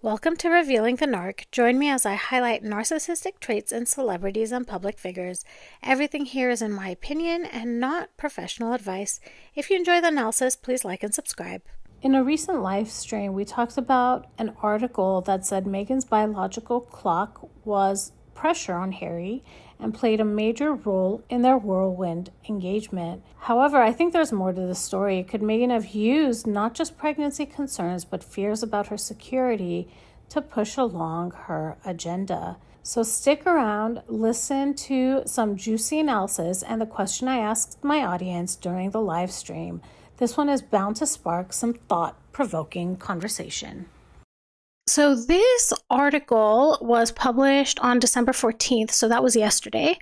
Welcome to Revealing the Narc. Join me as I highlight narcissistic traits in celebrities and public figures. Everything here is in my opinion and not professional advice. If you enjoy the analysis, please like and subscribe. In a recent live stream, we talked about an article that said Meghan's biological clock was pressure on Harry and played a major role in their whirlwind engagement. However, I think there's more to the story. Could Meghan have used not just pregnancy concerns, but fears about her security to push along her agenda? So stick around, listen to some juicy analysis and the question I asked my audience during the live stream. This one is bound to spark some thought-provoking conversation. So this article was published on December 14th, so that was yesterday,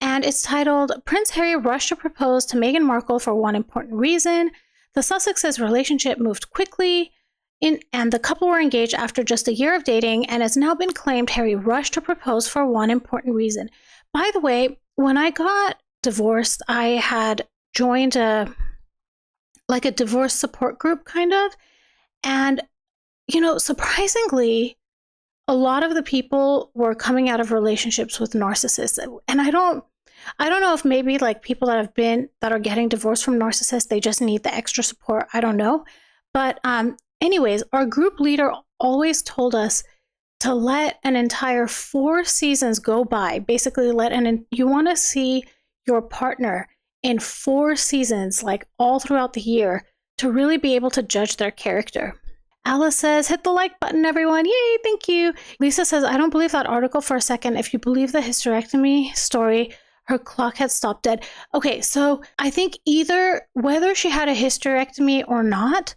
and it's titled, Prince Harry Rushed to Propose to Meghan Markle for One Important Reason. The Sussexes' relationship moved quickly, and the couple were engaged after just a year of dating, and it's now been claimed Harry rushed to propose for one important reason. By the way, when I got divorced, I had joined a divorce support group kind of, and surprisingly, a lot of the people were coming out of relationships with narcissists. And I don't know if maybe people that are getting divorced from narcissists, they just need the extra support. I don't know. But anyways, our group leader always told us to let an entire 4 seasons go by. Basically, you want to see your partner in 4 seasons, all throughout the year, to really be able to judge their character. Alice says, hit the like button, everyone. Yay, thank you. Lisa says, I don't believe that article for a second. If you believe the hysterectomy story, her clock had stopped dead. Okay, so I think whether she had a hysterectomy or not,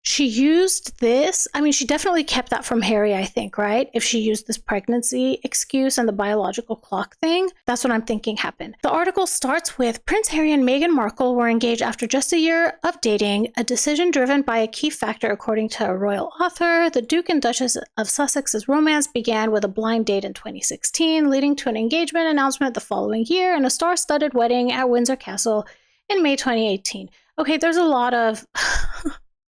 she used this. I mean, she definitely kept that from Harry, I think, right? If she used this pregnancy excuse and the biological clock thing, that's what I'm thinking happened. The article starts with Prince Harry and Meghan Markle were engaged after just a year of dating, a decision driven by a key factor according to a royal author. The Duke and Duchess of Sussex's romance began with a blind date in 2016, leading to an engagement announcement the following year and a star-studded wedding at Windsor Castle in May 2018. Okay, there's a lot of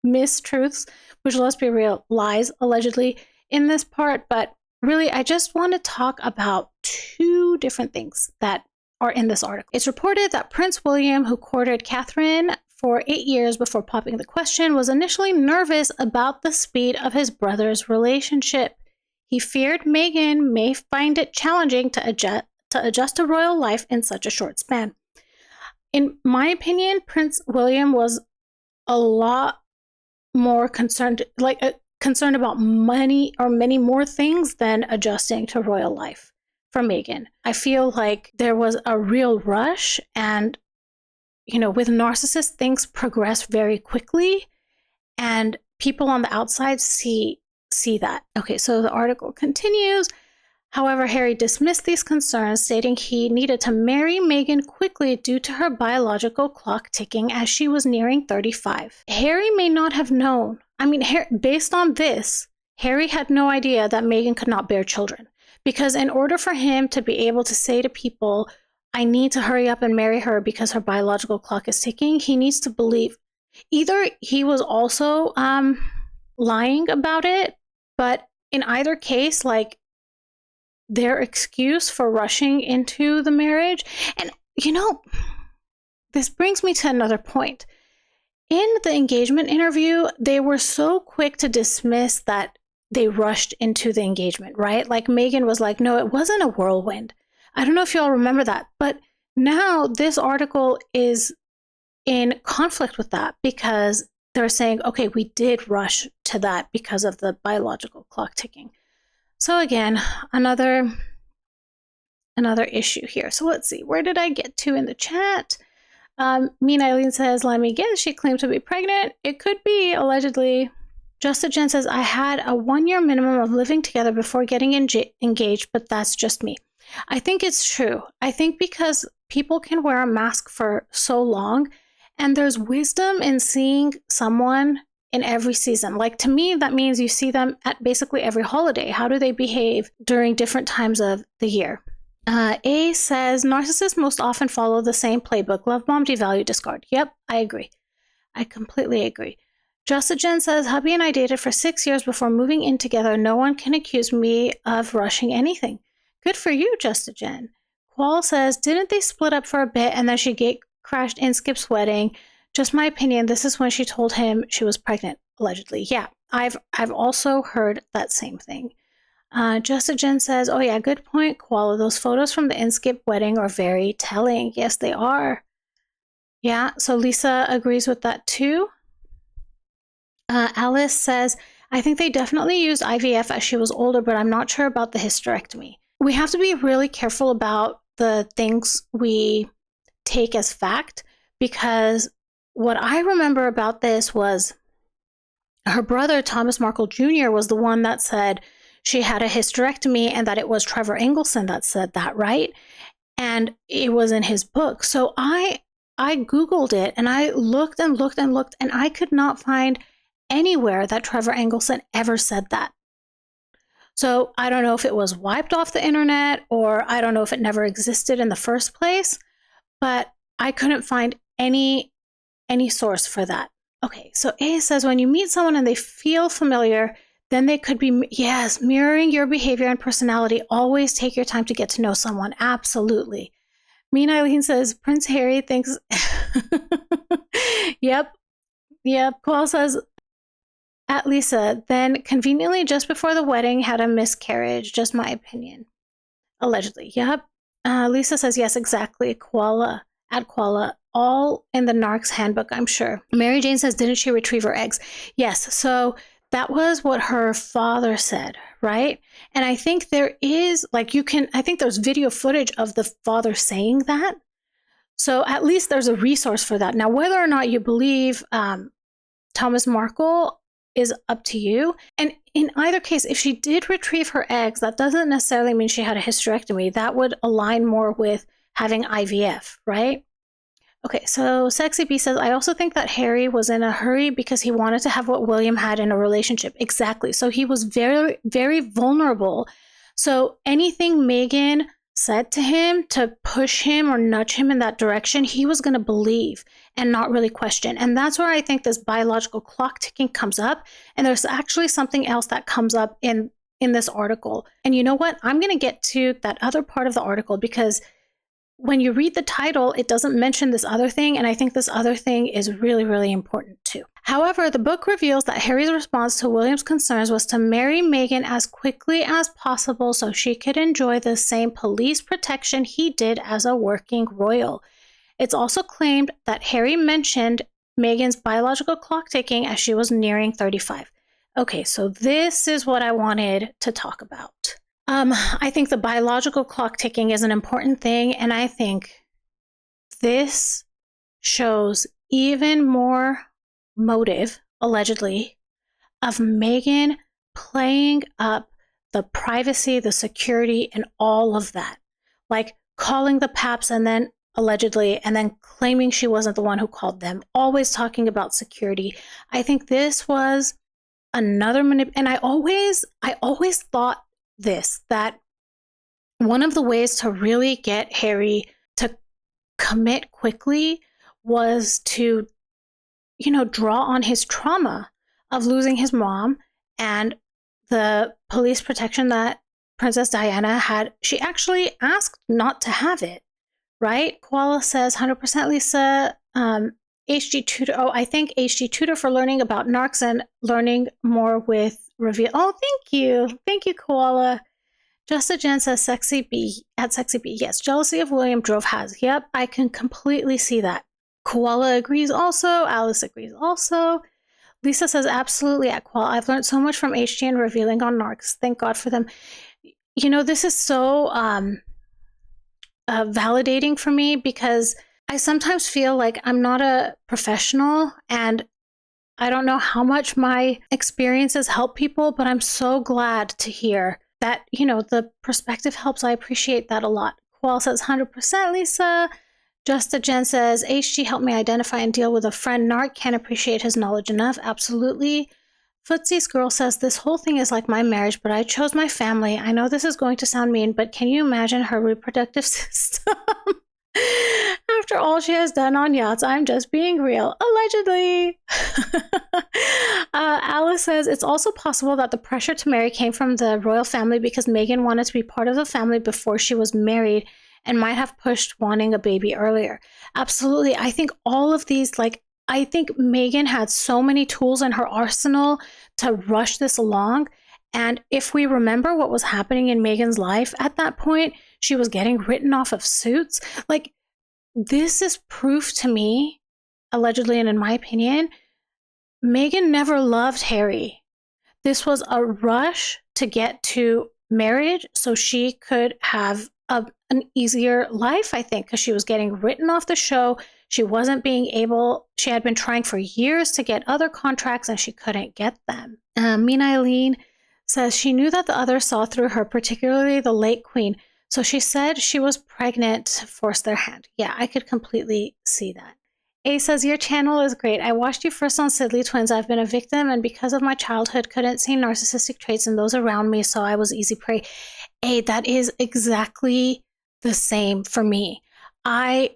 mistruths, which, let's be real, lies allegedly in this part, but really I just want to talk about 2 different things that are in this article. It's reported that Prince William, who courted Catherine for 8 years before popping the question, was initially nervous about the speed of his brother's relationship. He feared Meghan may find it challenging to adjust to royal life in such a short span. In my opinion, Prince William was a lot more concerned about money or many more things than adjusting to royal life for Meghan. I feel like there was a real rush, and with narcissists, things progress very quickly, and people on the outside see that. Okay, so the article continues. However, Harry dismissed these concerns, stating he needed to marry Meghan quickly due to her biological clock ticking as she was nearing 35. Harry may not have known. Based on this, Harry had no idea that Meghan could not bear children. Because in order for him to be able to say to people, I need to hurry up and marry her because her biological clock is ticking, he needs to believe. Either he was also lying about it, but in either case, their excuse for rushing into the marriage. And, this brings me to another point. In the engagement interview, they were so quick to dismiss that they rushed into the engagement, right? Meghan was like, no, it wasn't a whirlwind. I don't know if you all remember that, but now this article is in conflict with that because they're saying, okay, we did rush to that because of the biological clock ticking. So again, another issue here. So let's see, where did I get to in the chat? Mean Eileen says, let me guess, she claimed to be pregnant. It could be, allegedly. Justa Jen says, I had a 1-year minimum of living together before getting engaged, but that's just me. I think it's true. I think because people can wear a mask for so long, and there's wisdom in seeing someone in every season. To me, that means you see them at basically every holiday. How do they behave during different times of the year? A says, narcissists most often follow the same playbook. Love bomb, devalue, discard. Yep, I agree. I completely agree. Justa Jen says, hubby and I dated for 6 years before moving in together. No one can accuse me of rushing anything. Good for you, Justa Jen. Qual says, didn't they split up for a bit and then she crashed in Skip's wedding? Just my opinion, this is when she told him she was pregnant, allegedly. Yeah, I've also heard that same thing. Justa Jen says, oh yeah, good point, Koala. Those photos from the Skip wedding are very telling. Yes, they are. Yeah, so Lisa agrees with that too. Alice says, I think they definitely used IVF as she was older, but I'm not sure about the hysterectomy. We have to be really careful about the things we take as fact, because what I remember about this was her brother, Thomas Markle Jr., was the one that said she had a hysterectomy and that it was Trevor Engelson that said that, right? And it was in his book. So I Googled it and I looked and looked and looked, and I could not find anywhere that Trevor Engelson ever said that. So I don't know if it was wiped off the internet, or I don't know if it never existed in the first place, but I couldn't find any source for that. Okay, so A says, when you meet someone and they feel familiar, then they could be, yes, mirroring your behavior and personality. Always take your time to get to know someone. Absolutely. Mean Eileen says, Prince Harry thinks, yep. Paul says, at Lisa, then conveniently just before the wedding had a miscarriage. Just my opinion. Allegedly. Yep. Lisa says, yes, exactly. Koala. At Koala. All in the Narc's handbook, I'm sure. Mary Jane says, didn't she retrieve her eggs? Yes. So that was what her father said, right? And I think there is, I think there's video footage of the father saying that. So at least there's a resource for that. Now, whether or not you believe Thomas Markle is up to you. And in either case, if she did retrieve her eggs, that doesn't necessarily mean she had a hysterectomy. That would align more with having IVF, right? Okay, so Sexy B says, I also think that Harry was in a hurry because he wanted to have what William had in a relationship. Exactly. So he was very, very vulnerable. So anything Meghan said to him to push him or nudge him in that direction, he was going to believe and not really question. And that's where I think this biological clock ticking comes up. And there's actually something else that comes up in this article. And you know what? I'm going to get to that other part of the article, because when you read the title, it doesn't mention this other thing, and I think this other thing is really, really important too. However, the book reveals that Harry's response to William's concerns was to marry Meghan as quickly as possible so she could enjoy the same police protection he did as a working royal. It's also claimed that Harry mentioned Meghan's biological clock ticking as she was nearing 35. Okay, so this is what I wanted to talk about. I think the biological clock ticking is an important thing, and I think this shows even more motive, allegedly, of Meghan playing up the privacy, the security, and all of that. Like calling the paps and then allegedly, and then claiming she wasn't the one who called them, always talking about security. I think this was another and I always thought this, that one of the ways to really get Harry to commit quickly was to, draw on his trauma of losing his mom and the police protection that Princess Diana had. She actually asked not to have it, right? Koala says 100% Lisa. HG Tutor. Oh, I thank HG Tutor for learning about narcs and learning more with Reveal. Oh, thank you. Thank you, Koala. Justa Jen says Sexy B. Yes, jealousy of William drove has. Yep, I can completely see that. Koala agrees also. Alice agrees also. Lisa says absolutely at Koala. I've learned so much from HG and revealing on narcs. Thank God for them. This is so validating for me, because I sometimes feel like I'm not a professional and I don't know how much my experiences help people, but I'm so glad to hear that, the perspective helps. I appreciate that a lot. Koala says 100% Lisa. Justa Jen says, HG helped me identify and deal with a friend narc. Can't appreciate his knowledge enough. Absolutely. Footsy's girl says, this whole thing is like my marriage, but I chose my family. I know this is going to sound mean, but can you imagine her reproductive system? After all she has done on yachts, I'm just being real. Allegedly. Alice says, it's also possible that the pressure to marry came from the royal family because Meghan wanted to be part of the family before she was married and might have pushed wanting a baby earlier. Absolutely. I think all of these, like, I think Meghan had so many tools in her arsenal to rush this along. And if we remember what was happening in Meghan's life at that point, she was getting written off of Suits. Like, this is proof to me, allegedly and in my opinion, Meghan never loved Harry. This was a rush to get to marriage so she could have an easier life, I think, because she was getting written off the show. She wasn't being able, she had been trying for years to get other contracts and she couldn't get them. Mina Eileen says she knew that the others saw through her, particularly the late queen. So she said she was pregnant to force their hand. Yeah, I could completely see that. A says, your channel is great. I watched you first on Sidley Twins. I've been a victim and because of my childhood, couldn't see narcissistic traits in those around me, so I was easy prey. A, that is exactly the same for me. I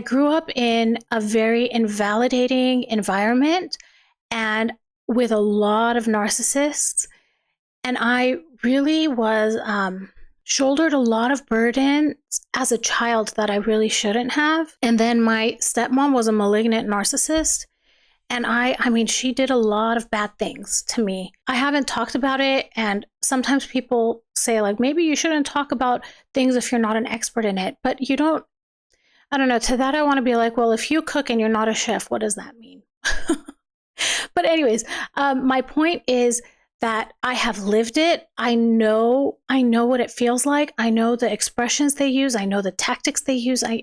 grew up in a very invalidating environment and with a lot of narcissists. And I really was shouldered a lot of burdens as a child that I really shouldn't have. And then my stepmom was a malignant narcissist. And I mean, she did a lot of bad things to me. I haven't talked about it. And sometimes people say, like, maybe you shouldn't talk about things if you're not an expert in it. But you don't, I don't know. To that, I want to be like, well, if you cook and you're not a chef, what does that mean? But anyways, my point is that I have lived it. I know what it feels like. I know the expressions they use. I know the tactics they use. I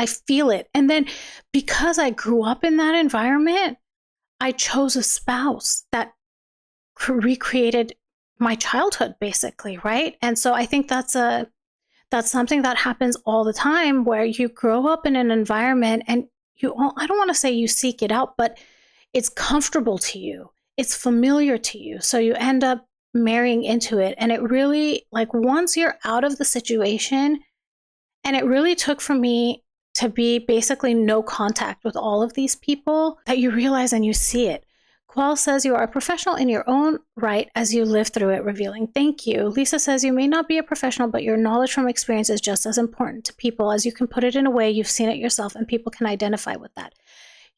feel it. And then because I grew up in that environment, I chose a spouse that recreated my childhood, basically, right? And so I think that's something that happens all the time where you grow up in an environment and I don't want to say you seek it out, but it's comfortable to you. It's familiar to you. So you end up marrying into it. And it really, like, once you're out of the situation, and it really took for me to be basically no contact with all of these people, that you realize and you see it. Qual says you are a professional in your own right as you live through it, revealing. Thank you. Lisa says you may not be a professional, but your knowledge from experience is just as important to people as you can put it in a way you've seen it yourself and people can identify with that.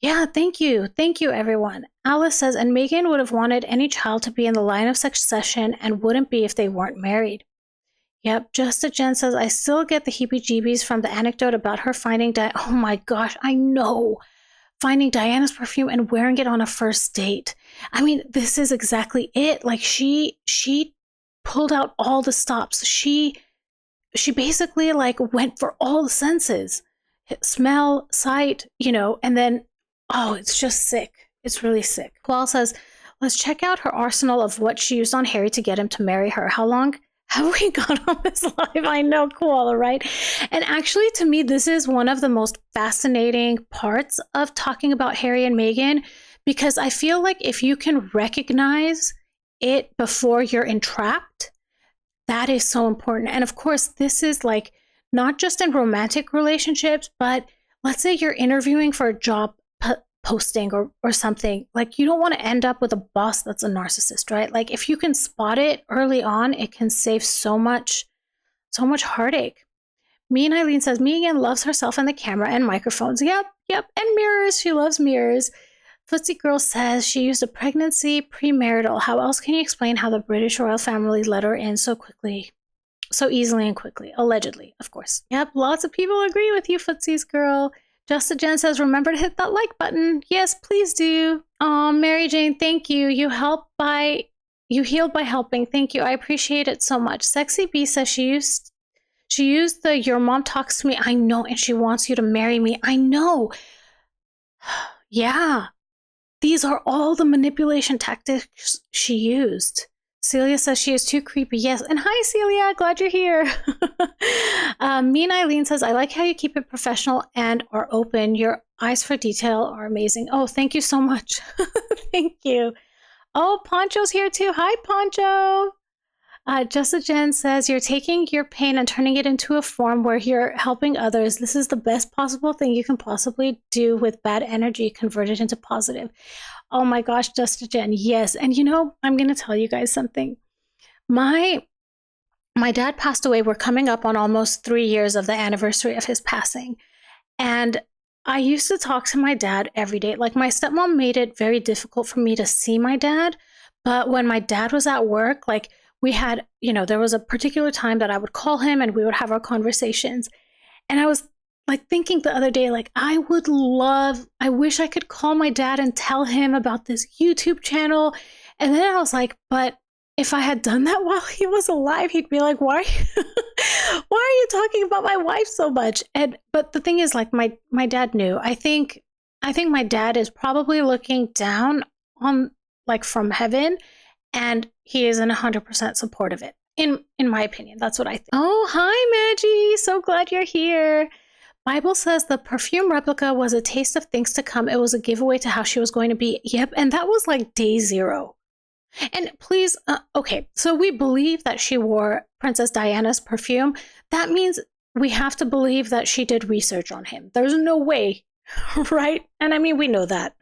Yeah, thank you. Thank you, everyone. Alice says, and Meghan would have wanted any child to be in the line of succession and wouldn't be if they weren't married. Yep, Just a Jen says, I still get the heebie-jeebies from the anecdote about her finding oh my gosh, I know. Finding Diana's perfume and wearing it on a first date. I mean, this is exactly it. Like, she pulled out all the stops. She basically, like, went for all the senses. Smell, sight, and then, oh, it's just sick. It's really sick. Qual says, let's check out her arsenal of what she used on Harry to get him to marry her. How long have we got on this live? I know, Koala, right? And actually, to me, this is one of the most fascinating parts of talking about Harry and Meghan, because I feel like if you can recognize it before you're entrapped, that is so important. And of course, this is like not just in romantic relationships, but let's say you're interviewing for a job posting or something. Like, you don't want to end up with a boss that's a narcissist, right? Like, if you can spot it early on, it can save so much heartache. Me and Eileen says, Megan loves herself and the camera and microphones. Yep. And mirrors. She loves mirrors. Footsie Girl says she used a pregnancy premarital. How else can you explain how the British royal family let her in so easily and quickly? Allegedly, of course. Yep, lots of people agree with you, Footsie's Girl. Just a Jen says, remember to hit that like button. Yes, please do. Oh, Mary Jane, thank you. You healed by helping. Thank you. I appreciate it so much. Sexy B says she used the your mom talks to me. I know, and she wants you to marry me. I know. Yeah. These are all the manipulation tactics she used. Celia says she is too creepy. Yes. And hi, Celia. Glad you're here. Me and Eileen says, I like how you keep it professional and are open. Your eyes for detail are amazing. Oh, thank you so much. Thank you. Oh, Poncho's here too. Hi, Poncho. Jessica Jen says, you're taking your pain and turning it into a form where you're helping others. This is the best possible thing you can possibly do with bad energy converted into positive. Oh my gosh, Jessica Jen, yes. And you know, I'm going to tell you guys something. My dad passed away. We're coming up on almost 3 years of the anniversary of his passing. And I used to talk to my dad every day. Like, my stepmom made it very difficult for me to see my dad. But when my dad was at work, like, we had, you know, there was a particular time that I would call him and we would have our conversations. And I was like thinking the other day, like, I wish I could call my dad and tell him about this YouTube channel. And then I was like, but if I had done that while he was alive, he'd be like, why are you talking about my wife so much? But the thing is, like, my dad knew. I think my dad is probably looking down on, like, from heaven, and he is in 100% support of it. In my opinion, that's what I think. Oh, hi, Maggie. So glad you're here. Bible says the perfume replica was a taste of things to come. It was a giveaway to how she was going to be. Yep, and that was like day 0. And please, okay, so we believe that she wore Princess Diana's perfume. That means we have to believe that she did research on him. There's no way, right? And I mean, we know that.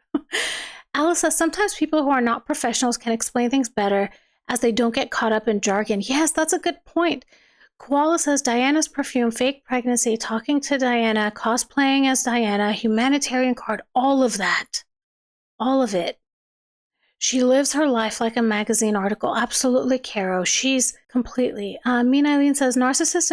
Alice says, sometimes people who are not professionals can explain things better as they don't get caught up in jargon. Yes, that's a good point. Koala says, Diana's perfume, fake pregnancy, talking to Diana, cosplaying as Diana, humanitarian card, all of that. All of it. She lives her life like a magazine article. Absolutely, Caro. She's completely. Mean Eileen says, narcissist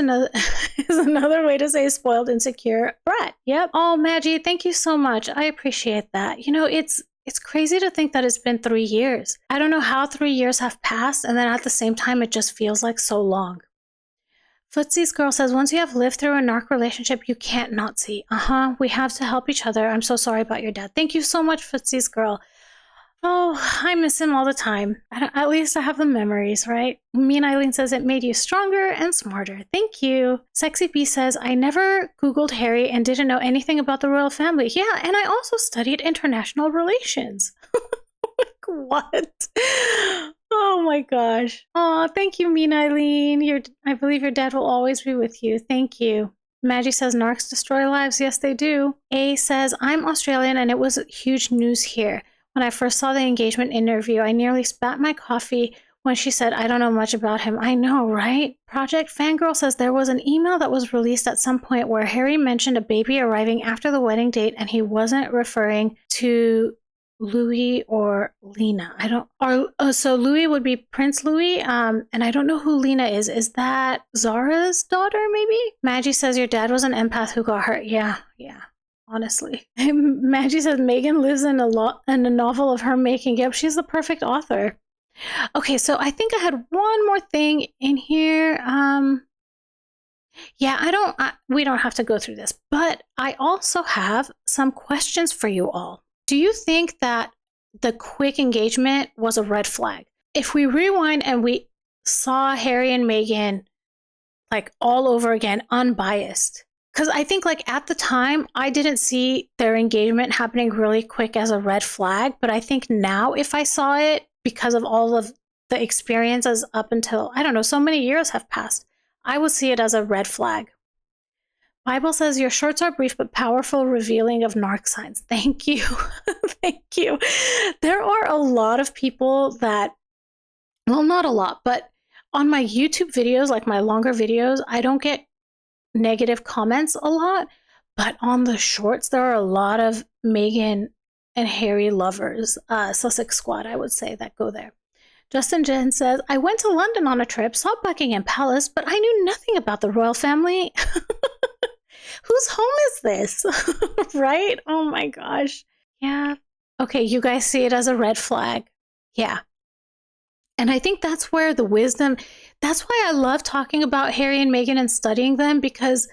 is another way to say spoiled, insecure brat. Yep. Oh, Maggie, thank you so much. I appreciate that. You know, it's crazy to think that it's been 3 years. I don't know how 3 years have passed, and then at the same time, it just feels like so long. Footsie's girl says, once you have lived through a narc relationship, you can't not see. We have to help each other. I'm so sorry about your dad. Thank you so much, Footsie's girl. Oh, I miss him all the time. At least I have the memories, right? Mean Eileen says, it made you stronger and smarter. Thank you. Sexy B says, I never Googled Harry and didn't know anything about the royal family. Yeah, and I also studied international relations. What? Oh my gosh. Oh, thank you, Mean Eileen. I believe your dad will always be with you. Thank you. Maggie says, narcs destroy lives. Yes, they do. A says, I'm Australian and it was huge news here. When I first saw the engagement interview, I nearly spat my coffee when she said, I don't know much about him. I know, right? Project Fangirl says there was an email that was released at some point where Harry mentioned a baby arriving after the wedding date and he wasn't referring to Louis or Lena. So Louis would be Prince Louis, and I don't know who Lena is. Is that Zara's daughter, maybe? Maggie says your dad was an empath who got hurt. Yeah. Honestly. Maggie says Meghan lives in a novel of her making. Yep, she's the perfect author. Okay, so I think I had one more thing in here. We don't have to go through this, but I also have some questions for you all. Do you think that the quick engagement was a red flag? If we rewind and we saw Harry and Meghan like all over again, unbiased, because I think like at the time, I didn't see their engagement happening really quick as a red flag. But I think now if I saw it, because of all of the experiences up until, I don't know, so many years have passed, I would see it as a red flag. Bible says your shorts are brief but powerful, revealing of narc signs. Thank you. Thank you. There are a lot of people that, well, not a lot, but on my YouTube videos, like my longer videos, I don't get negative comments a lot, but on the shorts there are a lot of Meghan and Harry lovers, Sussex squad, I would say, that go there. Justin Jen says, I went to London on a trip, saw Buckingham Palace, but I knew nothing about the royal family. Whose home is this? Right? Oh my gosh. Yeah. Okay, you guys see it as a red flag. Yeah. And I think that's where the wisdom, that's why I love talking about Harry and Meghan and studying them, because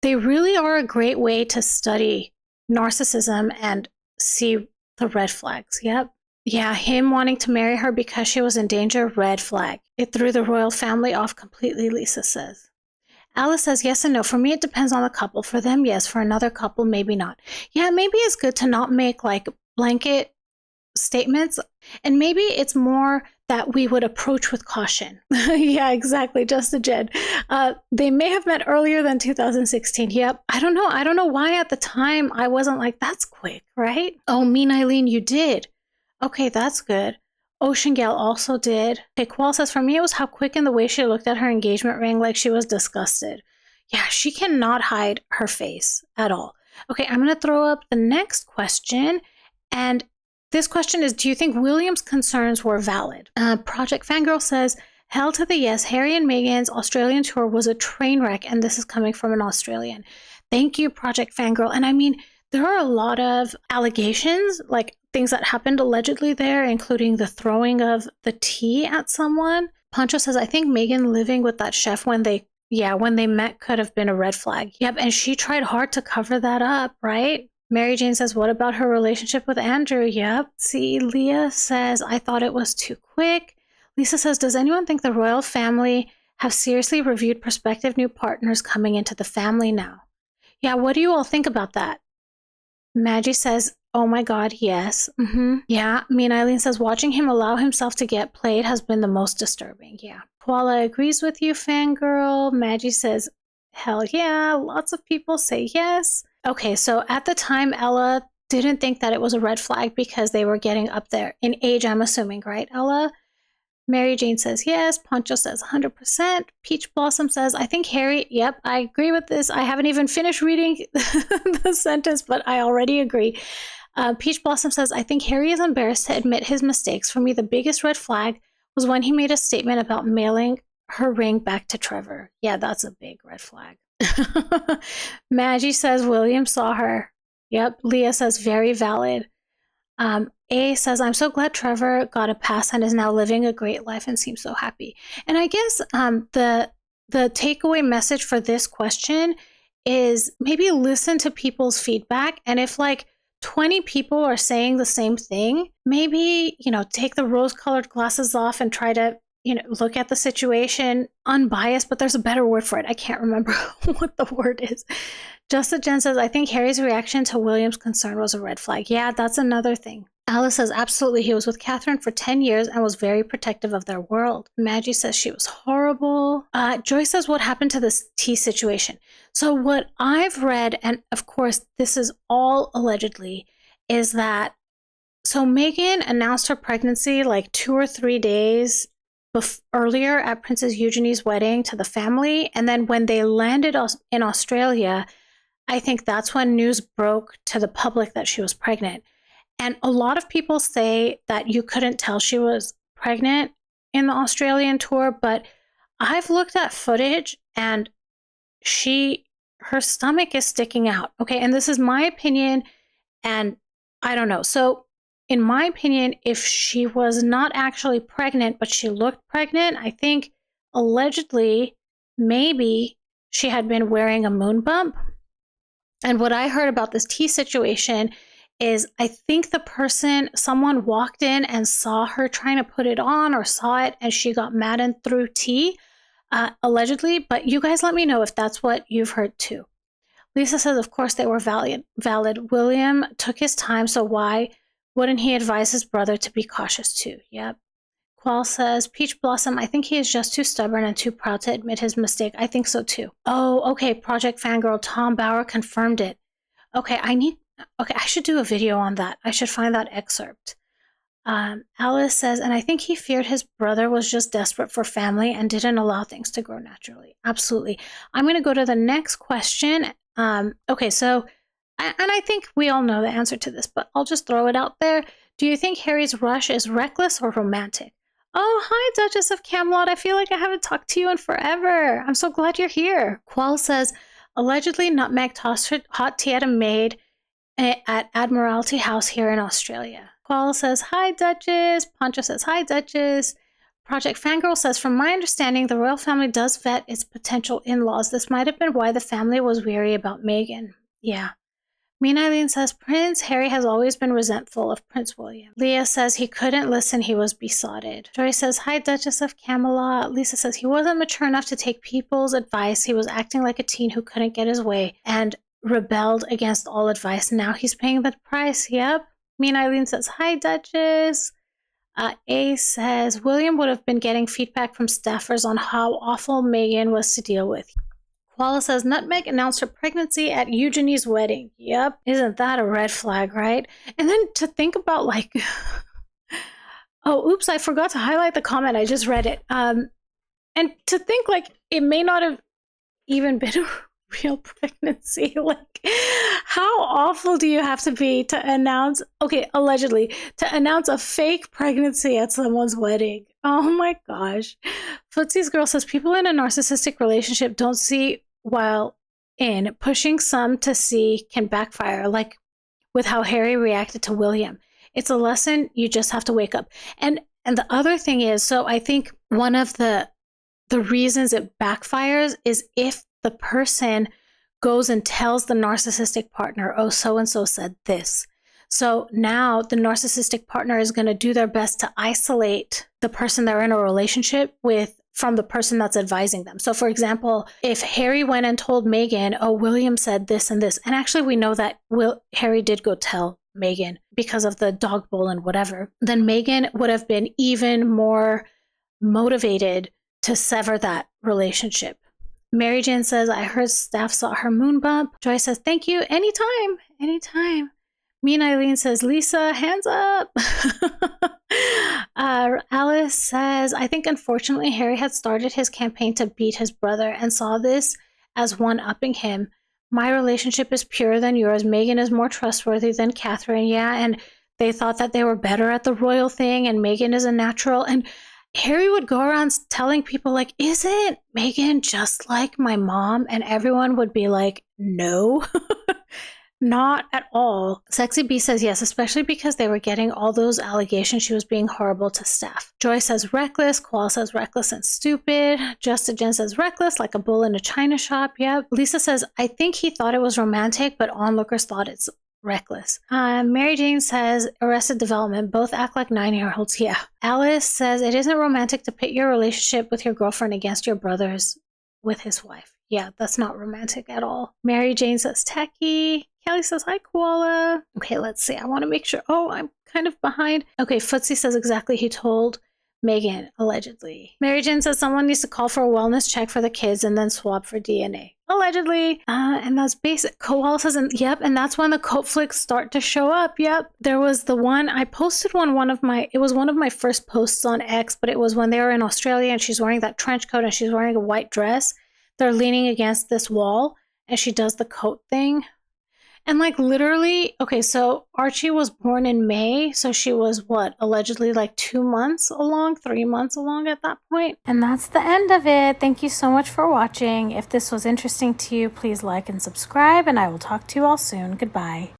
they really are a great way to study narcissism and see the red flags. Yep. Yeah, him wanting to marry her because she was in danger, red flag. It threw the royal family off completely, Lisa says. Alice says, yes and no. For me, it depends on the couple. For them, yes. For another couple, maybe not. Yeah, maybe it's good to not make like blanket statements. And maybe it's more that we would approach with caution. Yeah, exactly. Just a Jen. They may have met earlier than 2016. Yep. I don't know. I don't know why at the time I wasn't like, that's quick, right? Oh, Mean Eileen, you did. Okay, that's good. Ocean Gale also did. Okay, Qual says, for me, it was how quick in the way she looked at her engagement ring like she was disgusted. Yeah, she cannot hide her face at all. Okay, I'm going to throw up the next question. And this question is, do you think William's concerns were valid? Project Fangirl says, hell to the yes, Harry and Meghan's Australian tour was a train wreck, and this is coming from an Australian. Thank you, Project Fangirl. And I mean, there are a lot of allegations, like things that happened allegedly there, including the throwing of the tea at someone. Pancho says, I think Meghan living with that chef when they met could have been a red flag. Yep, and she tried hard to cover that up, right? Mary Jane says, what about her relationship with Andrew? Yep. See, Leah says, I thought it was too quick. Lisa says, does anyone think the royal family have seriously reviewed prospective new partners coming into the family now? Yeah, what do you all think about that? Maggie says, oh my God, yes. Yeah, Mean Eileen says, watching him allow himself to get played has been the most disturbing. Yeah. Koala agrees with you, fangirl. Maggie says, hell yeah. Lots of people say yes. Okay, so at the time, Ella didn't think that it was a red flag because they were getting up there in age, I'm assuming, right, Ella? Mary Jane says yes. Poncho says 100%. Peach Blossom says, I think Harry, yep, I agree with this. I haven't even finished reading the sentence, but I already agree. Peach Blossom says, I think Harry is embarrassed to admit his mistakes. For me, the biggest red flag was when he made a statement about mailing her ring back to Trevor. Yeah, that's a big red flag. Maggie says William saw her. Yep. Leah says very valid. A says, I'm so glad Trevor got a pass and is now living a great life and seems so happy. And I guess the takeaway message for this question is maybe listen to people's feedback. And if like 20 people are saying the same thing, maybe, take the rose-colored glasses off and try to, look at the situation unbiased, but there's a better word for it. I can't remember what the word is. Justa Jen says, I think Harry's reaction to William's concern was a red flag. Yeah, that's another thing. Alice says, absolutely. He was with Catherine for 10 years and was very protective of their world. Maggie says she was horrible. Joyce says, what happened to this tea situation? So what I've read, and of course, this is all allegedly, is that, so Meghan announced her pregnancy like 2 or 3 days earlier at Princess Eugenie's wedding to the family. And then when they landed in Australia, I think that's when news broke to the public that she was pregnant. And a lot of people say that you couldn't tell she was pregnant in the Australian tour, but I've looked at footage and her stomach is sticking out. Okay, and this is my opinion, and I don't know. So in my opinion, if she was not actually pregnant, but she looked pregnant, I think allegedly maybe she had been wearing a moon bump. And what I heard about this tea situation is I think someone walked in and saw her trying to put it on or saw it and she got mad and threw tea, allegedly. But you guys let me know if that's what you've heard too. Lisa says, of course they were valid. William took his time, so why wouldn't he advise his brother to be cautious too? Yep. Qual says, Peach Blossom, I think he is just too stubborn and too proud to admit his mistake. I think so too. Oh, okay, Project Fangirl, Tom Bauer confirmed it. Okay, I should do a video on that. I should find that excerpt. Alice says, and I think he feared his brother was just desperate for family and didn't allow things to grow naturally. Absolutely. I'm going to go to the next question. Okay, so, and I think we all know the answer to this, but I'll just throw it out there. Do you think Harry's rush is reckless or romantic? Oh, hi, Duchess of Camelot. I feel like I haven't talked to you in forever. I'm so glad you're here. Qual says, allegedly Nutmeg tossed her hot tea at a maid at Admiralty House here in Australia. Qual says, hi, Duchess. Pancho says, hi, Duchess. Project Fangirl says, from my understanding, the royal family does vet its potential in-laws. This might have been why the family was weary about Meghan. Yeah. Mean Eileen says, Prince Harry has always been resentful of Prince William. Leah says he couldn't listen, he was besotted. Joy says, hi, Duchess of Camelot. Lisa says he wasn't mature enough to take people's advice. He was acting like a teen who couldn't get his way and rebelled against all advice. Now he's paying the price. Yep. Mean Eileen says, hi, Duchess. A says, William would have been getting feedback from staffers on how awful Meghan was to deal with. Koala says, Nutmeg announced her pregnancy at Eugenie's wedding. Yep. Isn't that a red flag, right? And then to think about like, oh, oops, I forgot to highlight the comment. I just read it. And to think like it may not have even been a real pregnancy. Like, how awful do you have to be to announce, okay, allegedly, to announce a fake pregnancy at someone's wedding? Oh my gosh. Footsie's girl says, people in a narcissistic relationship don't see while in. Pushing some to see can backfire, like with how Harry reacted to William. It's a lesson you just have to wake up. And the other thing is, so I think one of the reasons it backfires is if the person goes and tells the narcissistic partner, oh, so-and-so said this. So now the narcissistic partner is going to do their best to isolate the person they're in a relationship with from the person that's advising them. So for example, if Harry went and told Meghan, oh, William said this and this, and actually we know that Harry did go tell Meghan because of the dog bowl and whatever, then Meghan would have been even more motivated to sever that relationship. Mary Jane says, I heard staff saw her moon bump. Joy says, thank you. Anytime. Anytime. Mean Eileen says, Lisa, hands up. Alice says, I think unfortunately Harry had started his campaign to beat his brother and saw this as one-upping him. My relationship is purer than yours. Meghan is more trustworthy than Catherine. Yeah, and they thought that they were better at the royal thing, and Meghan is a natural. And Harry would go around telling people, like, isn't Meghan just like my mom? And everyone would be like, no, not at all. Sexy B says yes, especially because they were getting all those allegations she was being horrible to staff. Joy says reckless. Koala says reckless and stupid. Justin Jen says reckless, like a bull in a china shop. Yep. Lisa says, I think he thought it was romantic, but onlookers thought it's reckless. Mary Jane says Arrested Development, both act like 9-year-olds. Yeah. Alice says it isn't romantic to pit your relationship with your girlfriend against your brother's with his wife. Yeah, that's not romantic at all. Mary Jane says tacky. Kelly says hi, Koala. Okay, let's see. I want to make sure. Oh, I'm kind of behind. Okay, Footsie says exactly he told Meghan, allegedly. Mary Jane says someone needs to call for a wellness check for the kids and then swap for DNA. Allegedly. And that's basic. Koala says, yep, and that's when the coat flicks start to show up. Yep. There was the one, I posted it was one of my first posts on X, but it was when they were in Australia and she's wearing that trench coat and she's wearing a white dress. They're leaning against this wall and she does the coat thing. And like literally, okay, so Archie was born in May, so she was allegedly like 2 months along, 3 months along at that point. And that's the end of it. Thank you so much for watching. If this was interesting to you, please like and subscribe, and I will talk to you all soon. Goodbye.